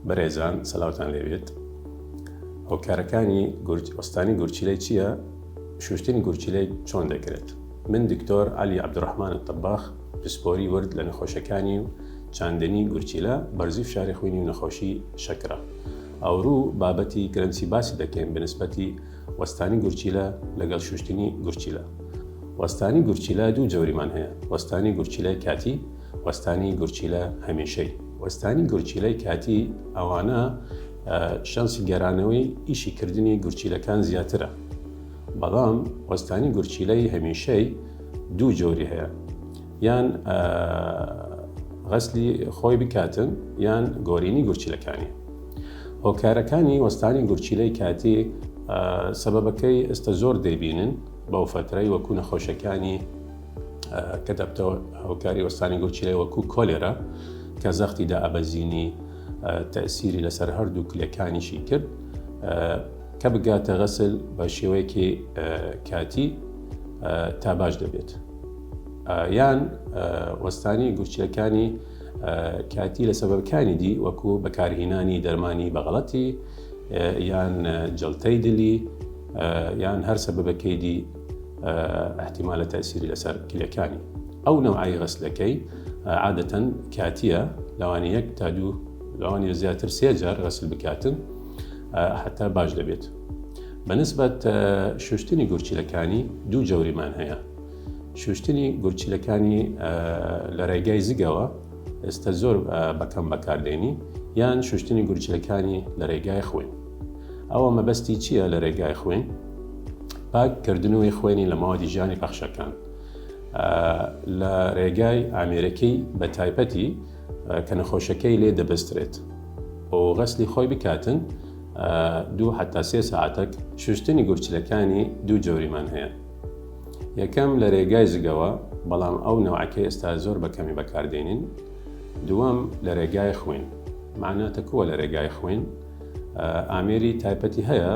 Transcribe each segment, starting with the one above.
بەڕێزان سەلاوتان لێبێت. هۆکارەکانی وەستانی گورچیلەی چییە؟ شوشتنی گورچیلەی چۆن دەکرێت؟ من دکتۆر علی عەبدوڕەحمان تەباخ پسپۆری ورد لە نەخۆشەکانی و چاندنی گورچیلە بەرزی فشاری خوێنی و نەخۆشی شەکرە. ئەوڕوو بابەتی گرنگی باسی دەکەین بەنسبەتی وەستانی گورچیلە لەگەڵ شوشتنی گورچیلە. وەستانی گورچیلە دوو جۆریمان هەیە: وەستانی گورچیلەی کاتی، وەستانی گورچیلە هەمیشەی. وەستانی گورچیلەی کاتی ئەوانە شانسی گەرانەوەی ئیشی کردنی گورچیلەکان زیاترە، بەڵام وەستانی گورچیلەی هەمیشەی دوو جۆری هەیە: یان غەسلی خۆی بکاتن یان گۆڕینی گورچیلەکانی. هۆکارەکانی وەستانی گورچیلەی کاتی سەبەبەکەی ئێستا زۆر دەیبینن بەو فترەی وەکو نەخۆشەکانی کە دەبتەوە هۆکاری وەستانی گورچیلەی وەکو کۆلێرا کە زەختی دائەبەزینی تەئسیری لەسەر هەردوو کلەکانیشی کرد کە بگاتە غەسل بە شێوەیەکی کاتی تا باش دەبێت. یان وەستانی گورچیلەکانی کاتی لە سەبەبەکانی دی وەکو بەکارهێنانی دەرمانی بەغەڵەتی یان جەڵتەی دلی یان هەر سەبەبەکەی دی احتیمالە تەئسیری لەسەر کلەکانی. ئەو نەوعی غەسلەکەی عادەتەن کاتیە، لەوانی یەک تا دوو لەوانی زیاتر سێ جار غەسل بکاتن حتا باش دەبێت. بەنسبەت شوشتنی گورچیلەکانی دوو جۆریمان هەیە: شوشتنی گورچیلەکانی لە ڕێگای زگەوە ئێستا زۆر بەکەم بەکاردێنی، یان شوشتنی گورچیلەکانی لە ڕێگای خوێن. ئەوە مەبەستی چییە لە ڕێگای خوێن؟ پاککردنەوەی خوێنی لە ماوەی ژیانی پەخشەکان. لە ڕێگای ئامێرەکەی بە تایبەتی کە نەخۆشەکەی لێ دەبەسترێت بۆ غەسلی خۆی بکاتن 2 حتا 3 ساعتێک. شوشتنی گورچیلەکانی دوو جۆریمان هەیە: یەکەم لە ڕێگای زگەوە، بەڵام ئەو نەوعەکەی ئێستا زۆر بەکەمی بەکاردێنین. دووەم لە ڕێگای خوێن. معناتەکووە لە ڕێگای خوێن ئامێری تایبەتی هەیە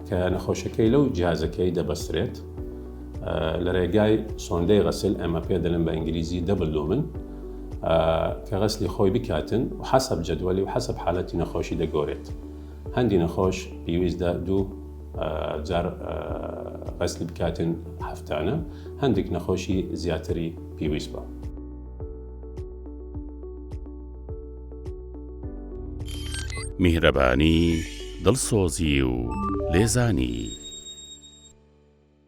کە نەخۆشەکەی لەو جیهازەکەی دەبەسترێت لە ڕێگای سۆندەی غەسل، ئەمە پێ دەڵێن بە ئینگلیزی دەبل لومن، کە غەسلی خۆی بکاتن و حەسەب جەدوەلی و حەسەب حالەتی نەخۆشی دەگۆڕێت. هەندی نەخۆش پێویستە 2 جار غەسلی بکاتن هەفتانە، هەندێک نەخۆشی زیاتری پێویست بە. میهرەبانی، دڵسۆزی و لێزانی.